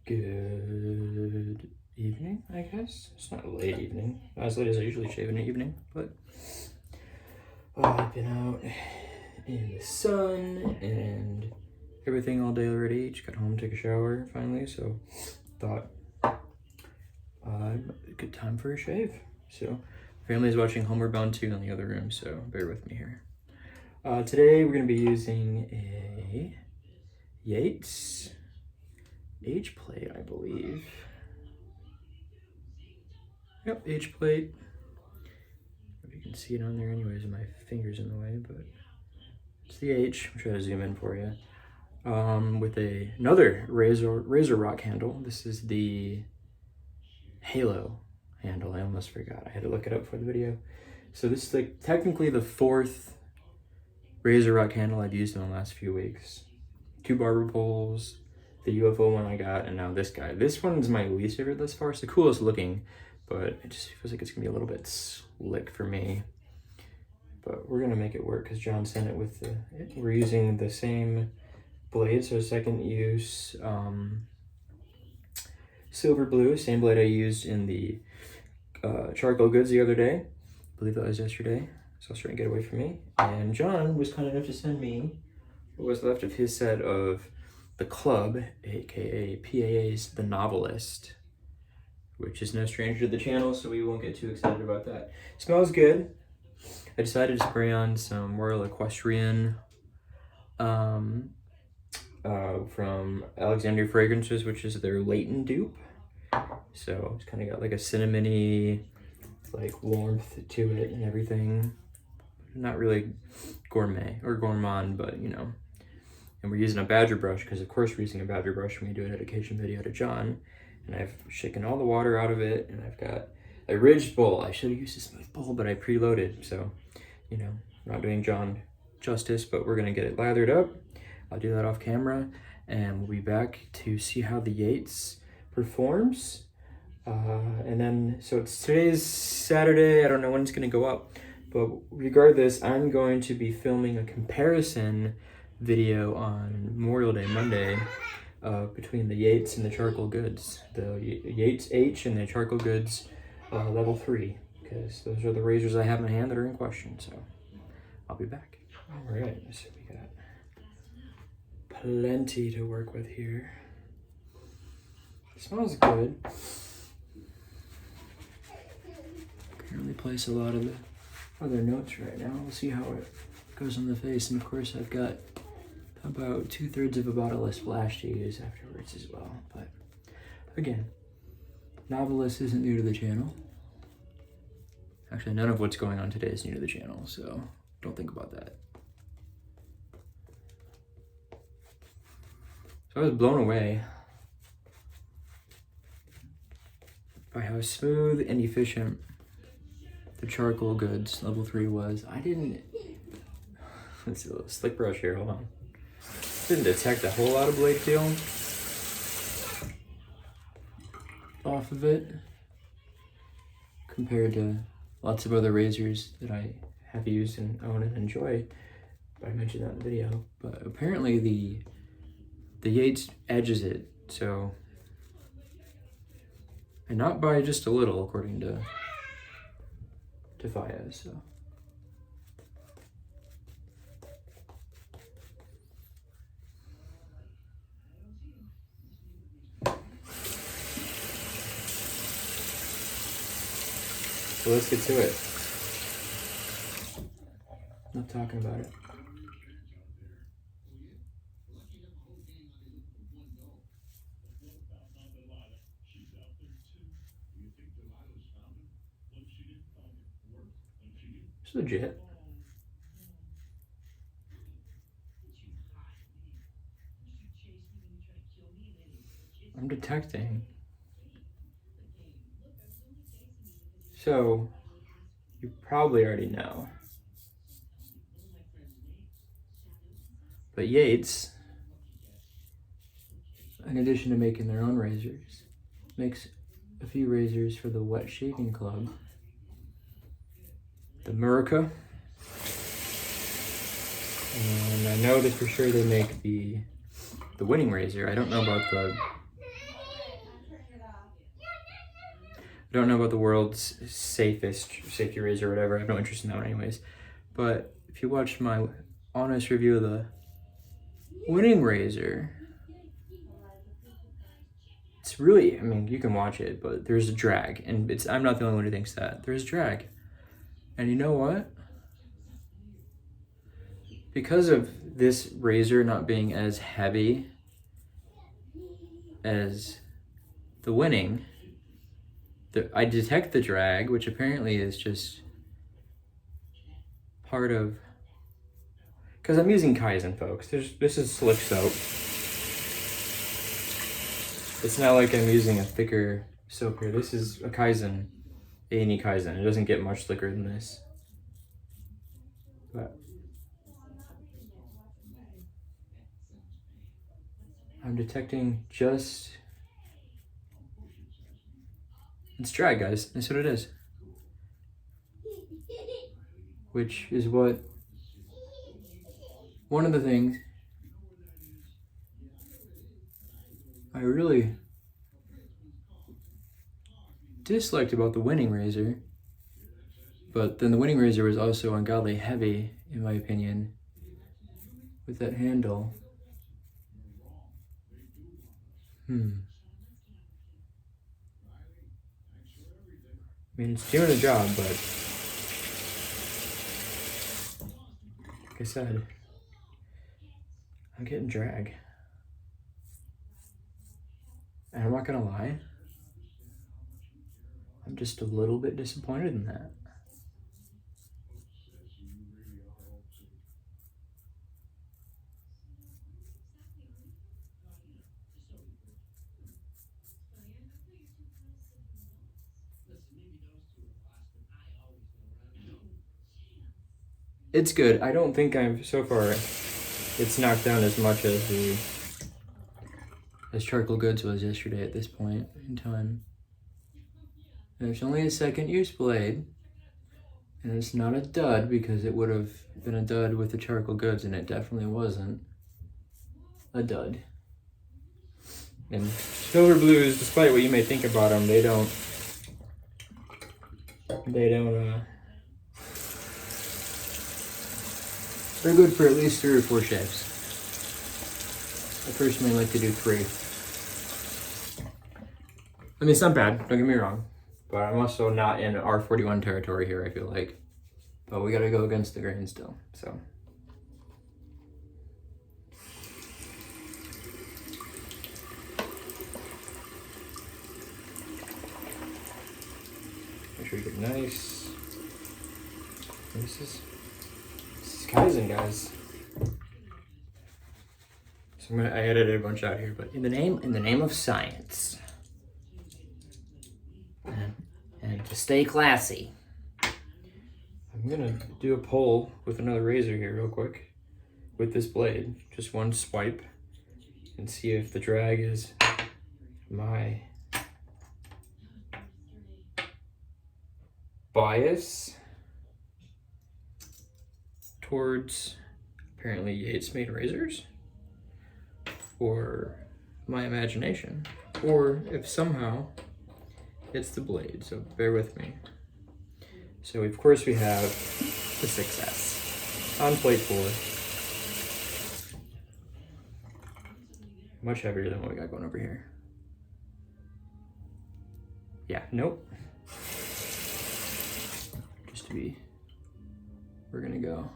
Good evening, I guess. It's not late evening. Not as late as I usually shave in the evening, but I've been out in the sun and everything all day already. Just got home, take a shower finally, so thought a good time for a shave. So family's watching Homeward Bound 2 in the other room, so bear with me here. Today we're going to be using a Yates H plate, I believe. Yep, H plate. If you can see it on there anyways, my finger's in the way, but it's the H. I'll try to zoom in for you. With another razor rock handle. This is the Halo handle. I almost forgot. I had to look it up for the video. So this is like technically the fourth razor rock handle I've used in the last few weeks. 2 barber poles, the UFO one I got, and now this guy. This one's my least favorite thus far. It's the coolest looking, but it just feels like it's gonna be a little bit slick for me. But we're gonna make it work because John sent it with we're using the same blade, so second use silver blue, same blade I used in the charcoal goods the other day. I believe that was yesterday, so it's trying to get away from me. And John was kind enough to send me what was left of his set of the Club, aka PAA's The Novelist, which is no stranger to the channel, so we won't get too excited about that. Smells good. I decided to spray on some Royal Equestrian from Alexandria Fragrances, which is their Leighton dupe. So it's kind of got like a cinnamony, like warmth to it and everything. Not really gourmet or gourmand, but you know. And we're using a badger brush because of course we're using a badger brush when we do a dedication video to John. And I've shaken all the water out of it, and I've got a ridged bowl. I should have used a smooth bowl, but I preloaded. So, you know, not doing John justice, but we're gonna get it lathered up. I'll do that off camera, and we'll be back to see how the Yates performs. And then, so today's Saturday. I don't know when it's gonna go up, but regardless, I'm going to be filming a comparison video on Memorial Day, Monday, between the Yates and the charcoal goods. The Yates H and the charcoal goods level 3, because those are the razors I have in hand that are in question, so I'll be back. All right, so we got plenty to work with here. It smells good. Can't really place a lot of the other notes right now. We'll see how it goes on the face, and of course I've got about 2/3 of a bottle of splash to use afterwards as well. But again, Novelist isn't new to the channel. Actually, none of what's going on today is new to the channel, so don't think about that. So I was blown away by how smooth and efficient the charcoal goods level 3 was. Let's see a little slick brush here, hold on. Didn't detect a whole lot of blade feel off of it compared to lots of other razors that I have used and own and enjoy. I mentioned that in the video, but apparently the Yates edges it, so, and not by just a little, according to Faya, so. So let's get to it. Not talking about it. It's legit. I'm detecting. So, you probably already know, but Yates, in addition to making their own razors, makes a few razors for the wet shaving club. The Murica, and I know that for sure they make the winning razor. I don't know about I don't know about the world's safest safety razor or whatever. I have no interest in that one anyways. But if you watched my honest review of the winning razor, it's really, I mean, you can watch it, but there's a drag, and I'm not the only one who thinks that. There's drag. And you know what? Because of this razor not being as heavy as the winning, I detect the drag, which apparently is just part of, because I'm using Kaizen, folks. This is slick soap. It's not like I'm using a thicker soap here. This is a Kaizen, A&E Kaizen. It doesn't get much thicker than this. But I'm detecting just, it's drag, guys. That's what it is. Which is what, one of the things I really disliked about the winning razor, but then the winning razor was also ungodly heavy, in my opinion, with that handle. I mean, it's doing a job, but like I said, I'm getting drag. And I'm not gonna lie, I'm just a little bit disappointed in that. It's good. I don't think so far, it's knocked down as much as Charcoal Goods was yesterday at this point in time. There's only a second use blade, and it's not a dud because it would have been a dud with the Charcoal Goods, and it definitely wasn't a dud. And Silver Blues, despite what you may think about them, they don't they're good for at least 3 or 4 shapes. I personally like to do 3. I mean, it's not bad, don't get me wrong, but I'm also not in R41 territory here, I feel like. But we gotta go against the grain still, so. Make sure you get nice. This is Kaizen, guys. So I edited a bunch out here, but in the name of science, and to stay classy, I'm gonna do a pull with another razor here real quick with this blade, just one swipe, and see if the drag is my bias towards apparently Yates made razors, or my imagination, or if somehow it's the blade, so bear with me. So of course we have the 6S on plate 4. Much heavier than what we got going over here. Yeah, nope. Just to be, we're gonna go.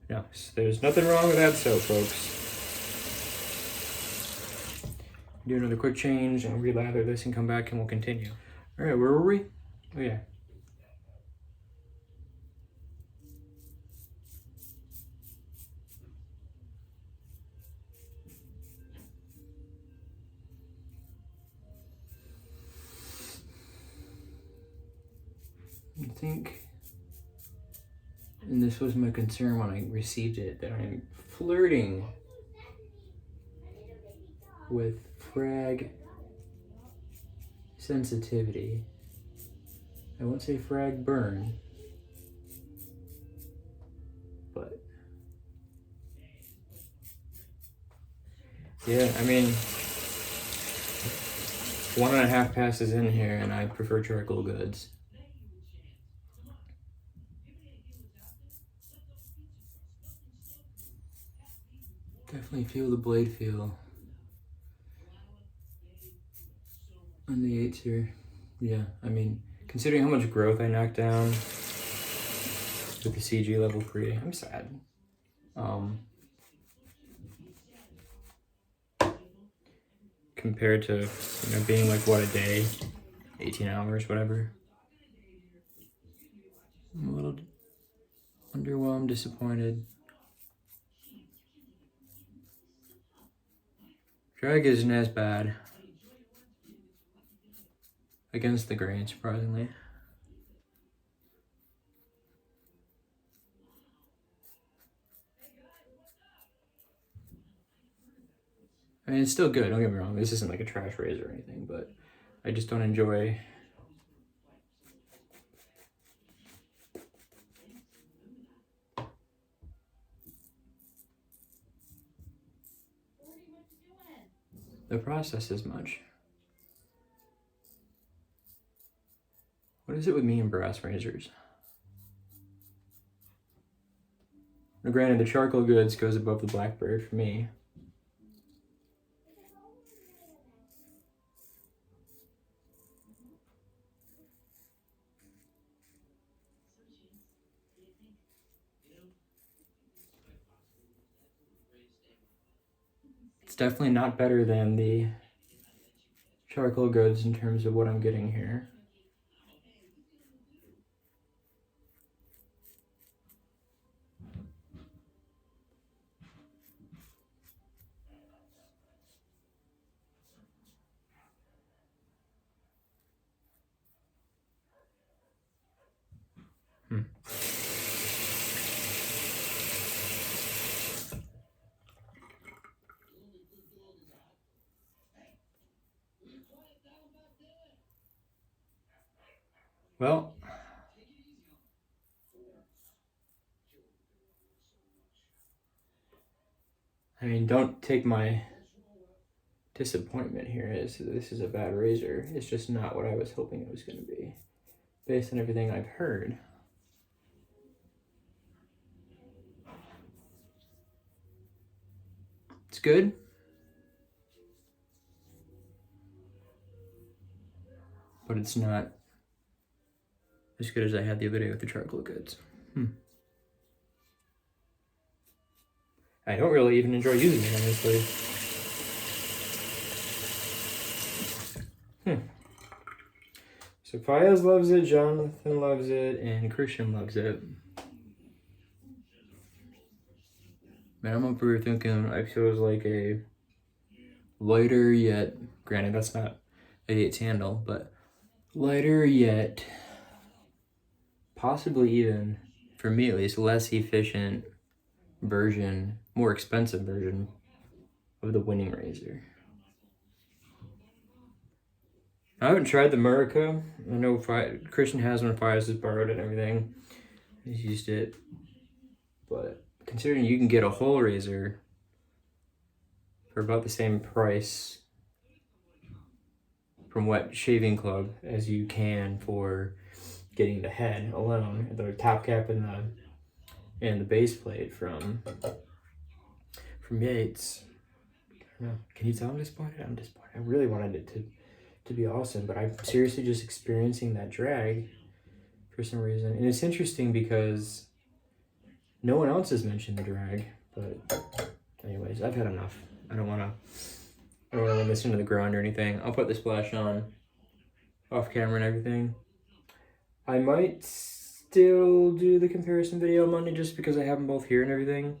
No, there's nothing wrong with that soap, folks. Do another quick change and relather this and come back and we'll continue. All right, where were we? Oh yeah. I think, and this was my concern when I received it, that I'm flirting with frag sensitivity. I won't say frag burn, but yeah, I mean, 1.5 passes in here, and I prefer charcoal goods. Definitely feel the blade feel on the Yates here. Yeah, I mean, considering how much growth I knocked down with the CG level 3, I'm sad. Compared to, being like, what, a day? 18 hours, whatever. I'm a little underwhelmed, disappointed. Drag isn't as bad. Against the grain, surprisingly. I mean, it's still good, don't get me wrong. This isn't like a trash razor or anything, but I just don't enjoy the process as much. What is it with me and brass razors? Now, granted, the charcoal goods goes above the blackberry for me. It's definitely not better than the charcoal goods in terms of what I'm getting here. Well, I mean, don't take my disappointment here as this is a bad razor. It's just not what I was hoping it was going to be, based on everything I've heard. It's good. But it's not as good as I had the other day with the charcoal goods. I don't really even enjoy using it, honestly. So Fayez loves it, Jonathan loves it, and Christian loves it. Man, I'm over here thinking I feel like a lighter yet, granted that's not a Yates handle, but lighter yet possibly even, for me at least, less efficient version, more expensive version of the winning razor. I haven't tried the Murica. I know Christian has one, Fires has borrowed it and everything. He's used it. But considering you can get a whole razor for about the same price from Wet Shaving Club as you can for getting the head alone, the top cap and the base plate from Yates. I don't know. Can you tell I'm disappointed? I'm disappointed. I really wanted it to be awesome, but I'm seriously just experiencing that drag for some reason. And it's interesting because no one else has mentioned the drag, but anyways, I've had enough. I don't want to listen to the grind or anything. I'll put the splash on off camera and everything. I might still do the comparison video on Monday just because I have them both here and everything.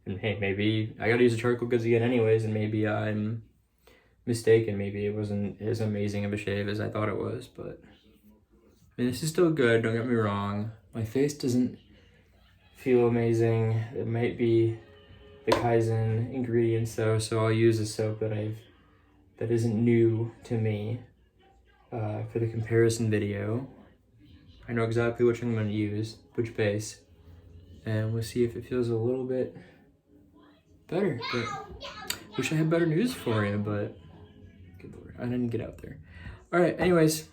And hey, maybe I gotta use the charcoal goods again anyways, and maybe I'm mistaken. Maybe it wasn't as amazing of a shave as I thought it was, but I mean, this is still good, don't get me wrong. My face doesn't feel amazing. It might be the Kaizen ingredients though, so I'll use a soap that isn't new to me for the comparison video. I know exactly which I'm going to use, which base, and we'll see if it feels a little bit better. But wish I had better news for you, but good lord. I didn't get out there. All right, anyways,